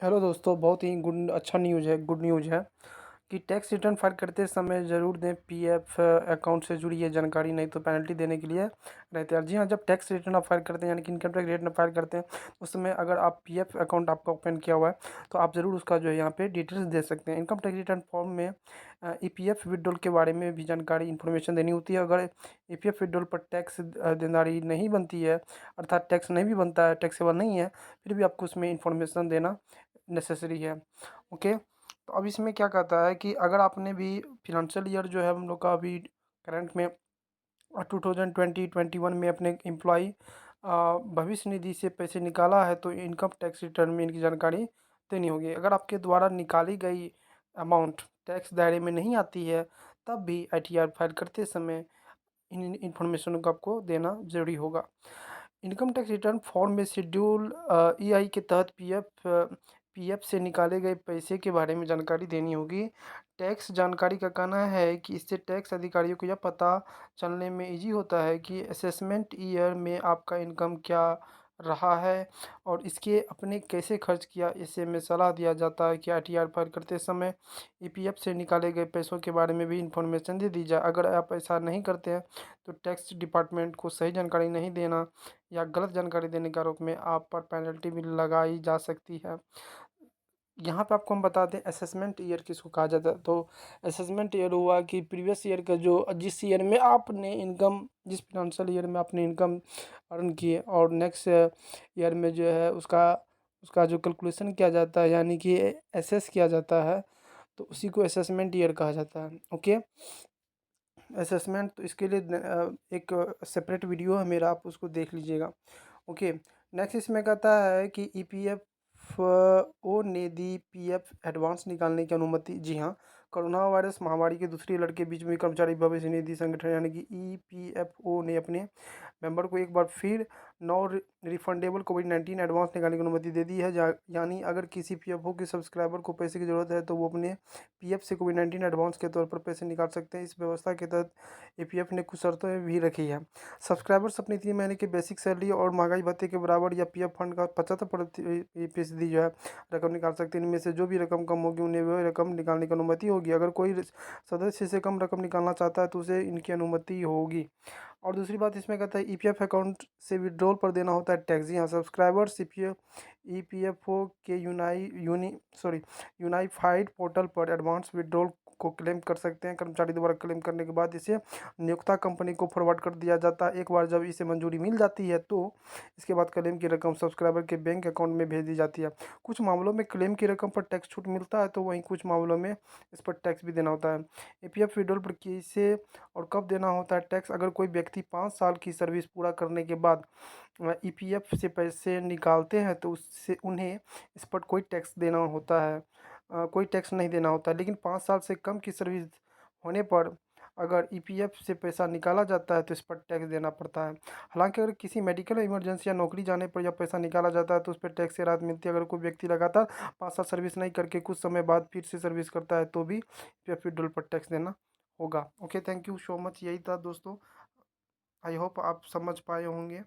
Hello दोस्तों, बहुत ही अच्छा न्यूज़ है, गुड न्यूज़ है कि टैक्स रिटर्न फाइल करते समय ज़रूर दें पीएफ अकाउंट से जुड़ी ये जानकारी, नहीं तो पेनल्टी देने के लिए रहते हैं। जी हाँ, जब टैक्स रिटर्न आप फाइल करते हैं यानी कि इनकम टैक्स रिटर्न फाइल करते हैं, उस समय अगर आप पीएफ अकाउंट आपका ओपन किया हुआ है तो आप ज़रूर उसका जो है यहाँ पे डिटेल्स दे सकते हैं। इनकम टैक्स रिटर्न फॉर्म में ईपीएफ विड्रॉल के बारे में भी जानकारी इन्फॉर्मेशन देनी होती है। अगर ईपीएफ विड्रॉल पर टैक्स देनदारी नहीं बनती है, अर्थात टैक्स नहीं भी बनता है, टैक्सेबल नहीं है, फिर भी आपको उसमें इन्फॉर्मेशन देना नेसेसरी है। ओके, तो अब इसमें क्या कहता है कि अगर आपने भी फिनंशियल ईयर जो है हम लोग का अभी करंट में 2020-21 में अपने एम्प्लॉय भविष्य निधि से पैसे निकाला है तो इनकम टैक्स रिटर्न में इनकी जानकारी देनी होगी। अगर आपके द्वारा निकाली गई अमाउंट टैक्स दायरे में नहीं आती है, तब भी आईटीआर फाइल करते समय इन इन्फॉर्मेशन को आपको देना ज़रूरी होगा। इनकम टैक्स रिटर्न फॉर्म में शेड्यूल ईआई के तहत पीएफ से निकाले गए पैसे के बारे में जानकारी देनी होगी। टैक्स जानकारी का कहना है कि इससे टैक्स अधिकारियों को यह पता चलने में इजी होता है कि असेसमेंट ईयर में आपका इनकम क्या रहा है और इसके अपने कैसे खर्च किया। इससे में सलाह दिया जाता है कि आईटीआर फाइल करते समय ईपीएफ से निकाले गए पैसों के बारे में भी इंफॉर्मेशन दे दी जाए। अगर आप ऐसा नहीं करते हैं तो टैक्स डिपार्टमेंट को सही जानकारी नहीं देना या गलत जानकारी देने के आरोप में आप पर पेनल्टी भी लगाई जा सकती है। यहाँ पे आपको हम बताते हैं असेसमेंट ईयर किसको कहा जाता है। तो असेसमेंट ईयर हुआ कि प्रीवियस ईयर का जो जिस ईयर में आपने इनकम, जिस फिनंशियल ईयर में आपने इनकम अर्न किए और नेक्स्ट ईयर में जो है उसका उसका जो कैलकुलेशन किया जाता है यानी कि एसेस किया जाता है, तो उसी को असेसमेंट ईयर कहा जाता है। ओके, असेसमेंट तो इसके लिए एक सेपरेट वीडियो है मेरा, आप उसको देख लीजिएगा। ओके, नेक्स्ट इसमें कहता है कि ईपीएफ ओ ने दी पीएफ एडवांस निकालने की अनुमति। जी हाँ, कोरोना वायरस महामारी के दूसरी लहर के बीच में कर्मचारी भविष्य निधि संगठन यानी कि ईपीएफओ ने अपने मेंबर को एक बार फिर नौ रिफंडेबल कोविड-19 एडवांस निकालने की अनुमति दे दी है। यानी अगर किसी पीएफओ के सब्सक्राइबर को पैसे की ज़रूरत है तो वो अपने पीएफ से कोविड-19 एडवांस के तौर पर पैसे निकाल सकते हैं। इस व्यवस्था के तहत ईपीएफ ने कुछ शर्तें भी रखी है। सब्सक्राइबर्स अपनी 3 महीने की बेसिक सैलरी और महंगाई भत्ते के बराबर या पीएफ फंड का 75% जो है रकम निकाल सकते हैं। इनमें से जो भी रकम कम होगी उन्हें वह रकम निकालने की अनुमति होगी। अगर कोई सदस्य से कम रकम निकालना चाहता है तो उसे इनकी अनुमति होगी। और दूसरी बात इसमें कहता है ईपीएफ अकाउंट से विड्रॉल पर देना होता है टैक्स। जी हाँ, सब्सक्राइबर्स ईपीएफओ के यूनाइफाइड पोर्टल पर एडवांस विड्रॉल को क्लेम कर सकते हैं। कर्मचारी द्वारा क्लेम करने के बाद इसे नियोक्ता कंपनी को फॉरवर्ड कर दिया जाता है। एक बार जब इसे मंजूरी मिल जाती है तो इसके बाद क्लेम की रकम सब्सक्राइबर के बैंक अकाउंट में भेज दी जाती है। कुछ मामलों में क्लेम की रकम पर टैक्स छूट मिलता है तो वहीं कुछ मामलों में इस पर टैक्स भी देना होता है। ईपीएफ विड्रॉल पर किसे और कब देना होता है टैक्स? अगर कोई व्यक्ति 5 साल की सर्विस पूरा करने के बाद ईपीएफ से पैसे निकालते हैं तो उससे उन्हें इस पर कोई टैक्स देना होता है, कोई टैक्स नहीं देना होता है। लेकिन 5 साल से कम की सर्विस होने पर अगर ईपीएफ से पैसा निकाला जाता है तो इस पर टैक्स देना पड़ता है। हालांकि अगर किसी मेडिकल इमरजेंसी या नौकरी जाने पर जब पैसा निकाला जाता है तो उस पर टैक्स से राहत मिलती है। अगर कोई व्यक्ति लगातार 5 साल सर्विस नहीं करके कुछ समय बाद फिर से सर्विस करता है तो भी ईपीएफ विड्रॉल पर टैक्स देना होगा। Okay, thank you so much. यही था दोस्तों, आई होप आप समझ पाए होंगे।